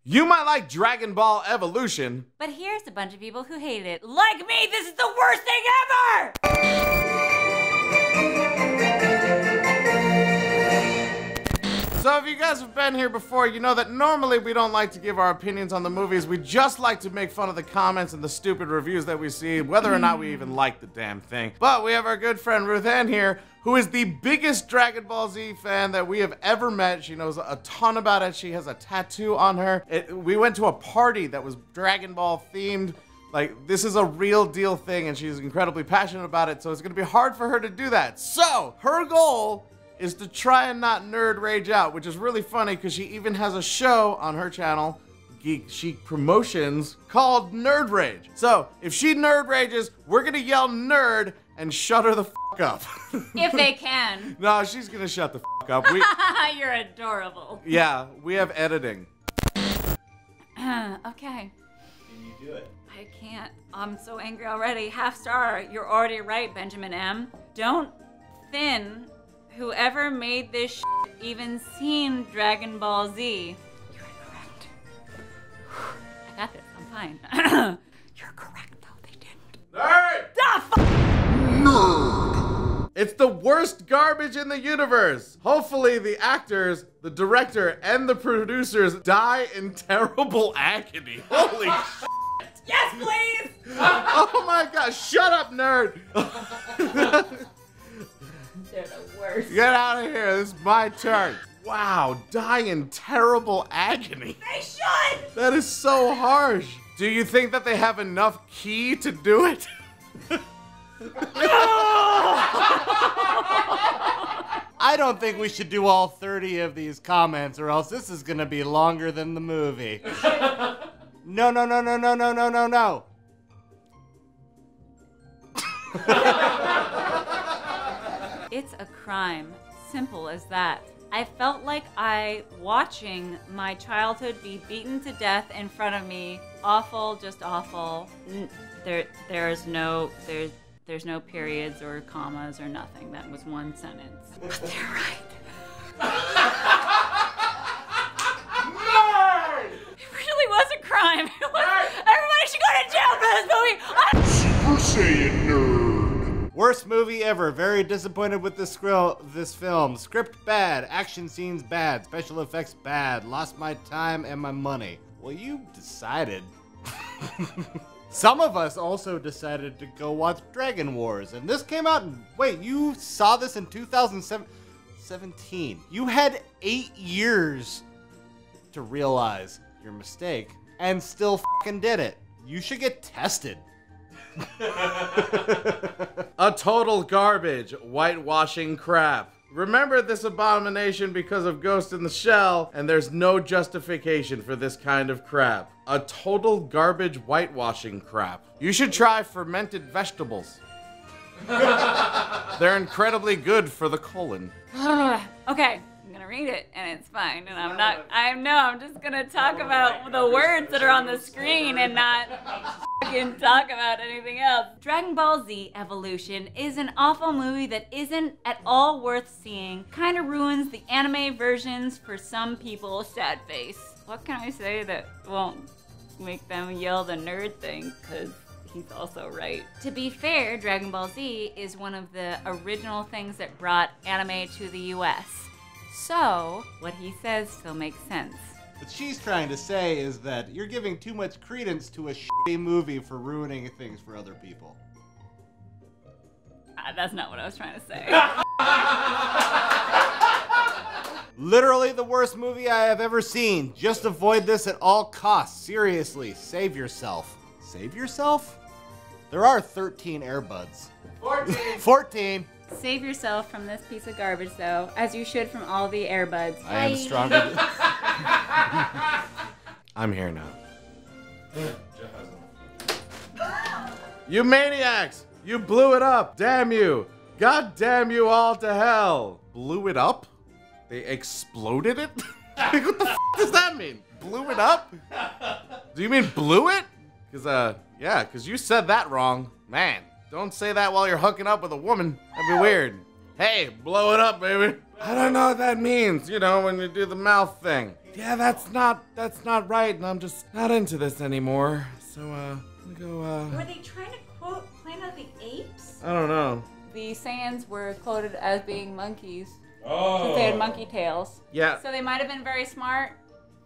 You might like Dragon Ball Evolution, but here's a bunch of people who hate it. Like me, this is the worst thing ever! So if you guys have been here before, you know that normally we don't like to give our opinions on the movies. We just like to make fun of the comments and the stupid reviews that we see, whether or not we even like the damn thing. But we have our good friend RuthAnn here, who is the biggest Dragon Ball Z fan that we have ever met. She knows a ton about it. She has a tattoo on her. We went to a party that was Dragon Ball themed. Like, this is a real deal thing, and she's incredibly passionate about it, so it's gonna be hard for her to do that. So, her goal is to try and not nerd rage out, which is really funny because she even has a show on her channel, GeekChic Promotions, called Nerd Rage. So, if she nerd rages, we're gonna yell nerd and shut her the f up. If they can. No, she's gonna shut the f up. You're adorable. Yeah, we have editing. Okay. Can you do it? I can't. I'm so angry already. Half star. You're already right, Benjamin M. Don't thin whoever made this shit even seen Dragon Ball Z. You're correct. I got this. I'm fine. You're correct, though. They didn't. Nerd! Ah, Nerd! It's the worst garbage in the universe. Hopefully the actors, the director, and the producers die in terrible agony. Holy shit. Yes, please! Oh my god, shut up, nerd! They're the worst. Get out of here, this is my turn. Wow, die in terrible agony. They should! That is so harsh. Do you think that they have enough ki to do it? I don't think we should do all 30 of these comments or else this is gonna be longer than the movie. No, no, no, no, no, no, no, no, no. It's a crime. Simple as that. I felt like watching my childhood be beaten to death in front of me. Awful, just awful. There's no periods or commas or nothing. That was one sentence. But they're right. It really was a crime. Everybody should go to jail for this movie. Super Saiyan Nerd. Worst movie ever. Very disappointed with this film. Script bad. Action scenes bad. Special effects bad. Lost my time and my money. Well, you decided. Some of us also decided to go watch Dragon Wars, and this came out in, wait, you saw this in 2017. You had 8 years to realize your mistake and still fucking did it. You should get tested. A total garbage, whitewashing crap. Remember this abomination because of Ghost in the Shell, and there's no justification for this kind of crap. A total garbage whitewashing crap. You should try fermented vegetables. They're incredibly good for the colon. Okay, I'm gonna read it and it's fine. And I'm just gonna talk about the words that are on the screen and not fucking talk about anything else. Dragon Ball Z Evolution is an awful movie that isn't at all worth seeing. Kinda ruins the anime versions for some people. Sad face. What can I say that won't make them yell the nerd thing? Cause he's also right. To be fair, Dragon Ball Z is one of the original things that brought anime to the US. So, what he says still makes sense. What she's trying to say is that you're giving too much credence to a shitty movie for ruining things for other people. That's not what I was trying to say. Literally the worst movie I have ever seen. Just avoid this at all costs. Seriously, save yourself. Save yourself? There are 13 Airbuds. 14. 14. Save yourself from this piece of garbage, though, as you should from all the Airbuds. I am stronger. I'm here now. You maniacs! You blew it up! Damn you! God damn you all to hell! Blew it up? They exploded it? What the f does that mean? Blew it up? Do you mean blew it? Yeah, cause you said that wrong. Man, don't say that while you're hooking up with a woman. That'd be weird. Hey, blow it up, baby. I don't know what that means, you know, when you do the mouth thing. yeah, that's not right, and I'm just not into this anymore. So, I'm gonna go, Were they trying to quote Planet of the Apes? I don't know. The Saiyans were quoted as being monkeys. Oh. Since they had monkey tails. Yeah. So they might have been very smart,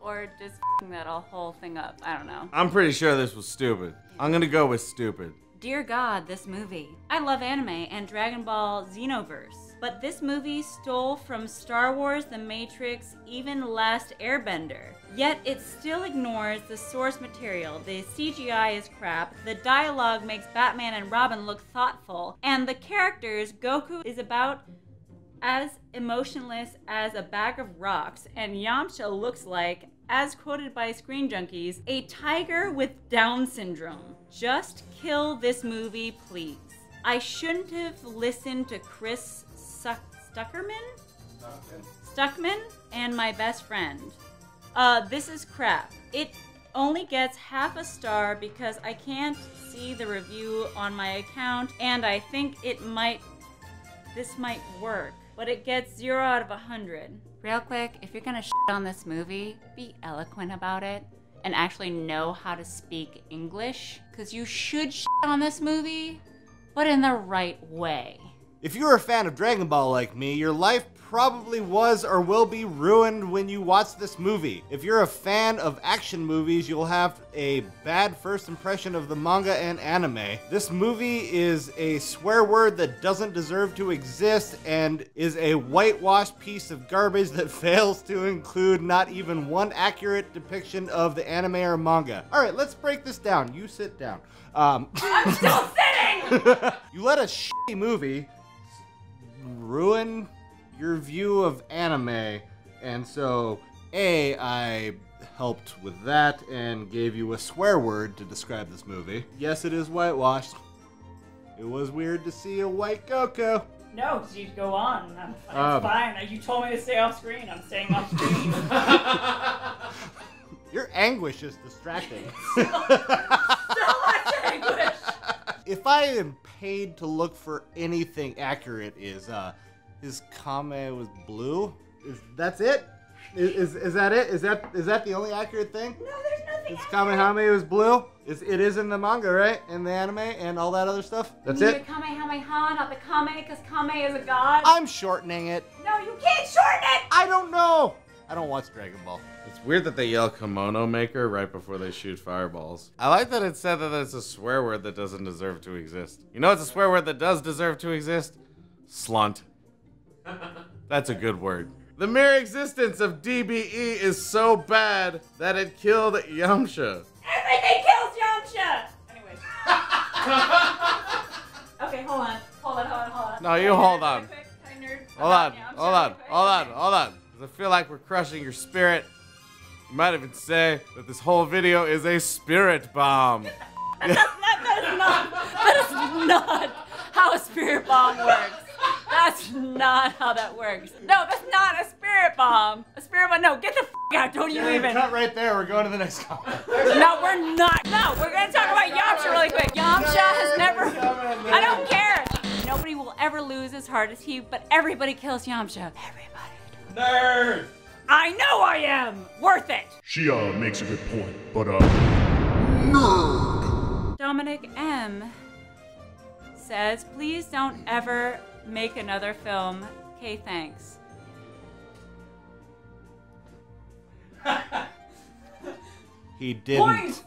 or just f***ing that whole thing up. I don't know. I'm pretty sure this was stupid. I'm gonna go with stupid. Dear God, this movie. I love anime and Dragon Ball Xenoverse, but this movie stole from Star Wars, The Matrix, even Last Airbender. Yet it still ignores the source material. The CGI is crap, the dialogue makes Batman and Robin look thoughtful, and the characters, Goku is about as emotionless as a bag of rocks, and Yamcha looks like, as quoted by Screen Junkies, a tiger with Down syndrome. Just kill this movie, please. I shouldn't have listened to Chris Stuckman and my best friend. This is crap. It only gets half a star because I can't see the review on my account, and I think this might work, but it gets 0 out of 100. Real quick, if you're gonna shit on this movie, be eloquent about it and actually know how to speak English, because you should shit on this movie, but in the right way. If you're a fan of Dragon Ball like me, your life probably was or will be ruined when you watch this movie. If you're a fan of action movies, you'll have a bad first impression of the manga and anime. This movie is a swear word that doesn't deserve to exist and is a whitewashed piece of garbage that fails to include not even one accurate depiction of the anime or manga. All right, let's break this down. You sit down. I'm still sitting! You let a shitty movie ruin your view of anime, and so I helped with that and gave you a swear word to describe this movie. Yes, it is whitewashed. It was weird to see a white Goku. No, you go on. It's fine. You told me to stay off screen. I'm staying off screen. Your anguish is distracting. So much anguish! If I am paid to look for anything accurate, is his Kame was blue? That's it? Is that it? Is that the only accurate thing? No, there's nothing. His Kamehame was blue? It is in the manga, right? In the anime and all that other stuff? That's it? The Kamehameha, not the Kame, because Kame is a god. I'm shortening it. No, you can't shorten it! I don't know. I don't watch Dragon Ball. It's weird that they yell kimono maker right before they shoot fireballs. I like that it said that it's a swear word that doesn't deserve to exist. You know it's a swear word that does deserve to exist? Slunt. That's a good word. The mere existence of DBE is so bad that it killed Yamcha. Everything kills Yamcha! Anyways. Okay, hold on. No, you hold on. Hold on. Yamcha. I feel like we're crushing your spirit. You might even say that this whole video is a spirit bomb. That is not how a spirit bomb works. That's not how that works. No, that's not a spirit bomb. A spirit bomb, no, get the f*** out, don't you even. Cut right there, we're going to the next comment. No, we're not. No, we're gonna talk about Yamcha really quick. Yamcha has never, I don't care. Nobody will ever lose as hard as he, but everybody kills Yamcha. Everybody. Nerd! I know I am! Worth it! She makes a good point, but nerd. Dominic M says, please don't ever make another film. Okay, thanks. He didn't.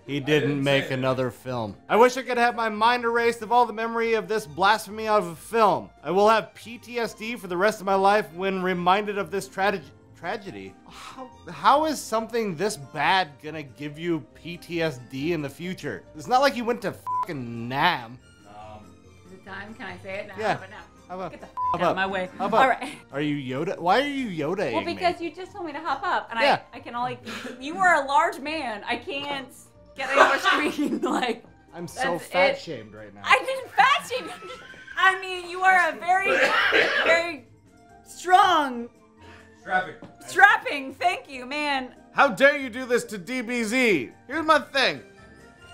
He didn't make another film. I wish I could have my mind erased of all the memory of this blasphemy of a film. I will have PTSD for the rest of my life when reminded of this tragedy. How is something this bad gonna give you PTSD in the future? It's not like you went to fucking Nam. Is it time? Can I say it now? Yeah. But now. How about? Get the f out of my way. How about? All right. Are you Yoda? Why are you Yoda-ing Well, because me? you just told me to hop up, and Yeah. I can only. You are a large man. I can't get on your screen like. I'm so that's fat it. shamed right now. I didn't fat shame you. I mean, you are a very, very strong. Strapping. Thank you, man. How dare you do this to DBZ? Here's my thing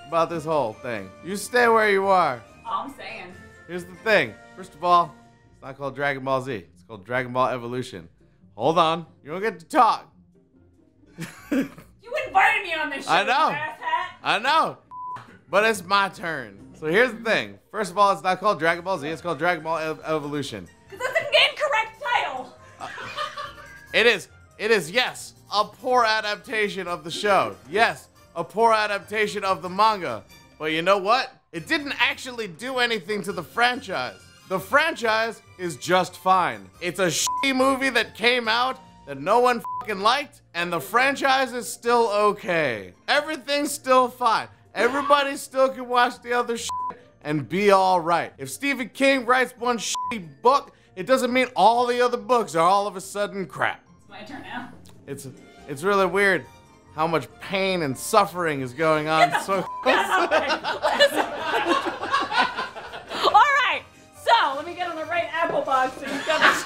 about this whole thing. You stay where you are. All I'm saying. Here's the thing. First of all, it's not called Dragon Ball Z. It's called Dragon Ball Evolution. Hold on. You don't get to talk. You invited me on this show, I know. you asshat. I know. But it's my turn. So here's the thing. First of all, it's not called Dragon Ball Z. It's called Dragon Ball Evolution. Because that's an incorrect title. It is, yes, a poor adaptation of the show. Yes, a poor adaptation of the manga. But you know what? It didn't actually do anything to the franchise. The franchise is just fine. It's a shitty movie that came out that no one fucking liked, and the franchise is still okay. Everything's still fine. Everybody still can watch the other shit and be all right. If Stephen King writes one shitty book, it doesn't mean all the other books are all of a sudden crap. It's my turn now. It's really weird how much pain and suffering is going on so close. All right, so let me get on the right apple box so you've got this.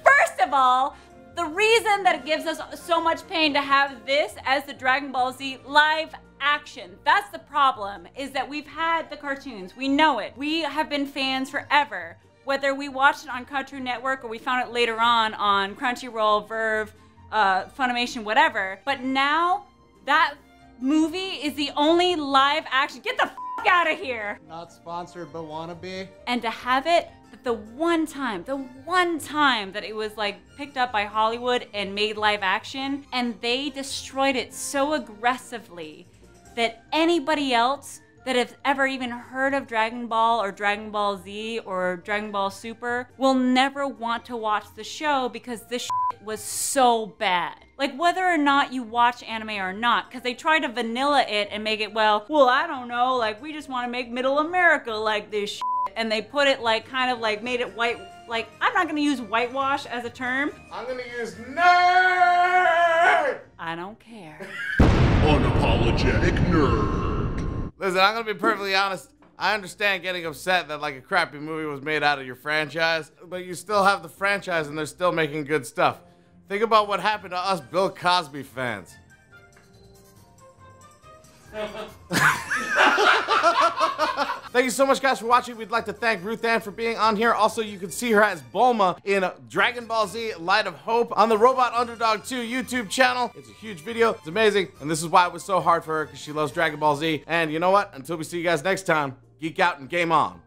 First of all, the reason that it gives us so much pain to have this as the Dragon Ball Z live action, that's the problem, is that we've had the cartoons. We know it. We have been fans forever. Whether we watched it on Cartoon Network or we found it later on Crunchyroll, Verve, Funimation, whatever. But now, that movie is the only live action. Get the f*** out of here! Not sponsored, but wanna be. And to have it, that the one time that it was like picked up by Hollywood and made live action, and they destroyed it so aggressively that anybody else that have ever even heard of Dragon Ball or Dragon Ball Z or Dragon Ball Super will never want to watch the show because this shit was so bad. Like, whether or not you watch anime or not, because they try to vanilla it and make it, well, I don't know, like, we just want to make Middle America like this shit. And they put it like, kind of like, made it white, like, I'm not gonna use whitewash as a term. I'm gonna use nerd! I don't care. Unapologetic nerd. Listen, I'm gonna be perfectly honest. I understand getting upset that like a crappy movie was made out of your franchise, but you still have the franchise and they're still making good stuff. Think about what happened to us Bill Cosby fans. Thank you so much, guys, for watching. We'd like to thank RuthAnn for being on here. Also, you can see her as Bulma in Dragon Ball Z Light of Hope on the RobotUnderdog 2 YouTube channel. It's a huge video. It's amazing. And this is why it was so hard for her, because she loves Dragon Ball Z. And you know what? Until we see you guys next time, geek out and game on.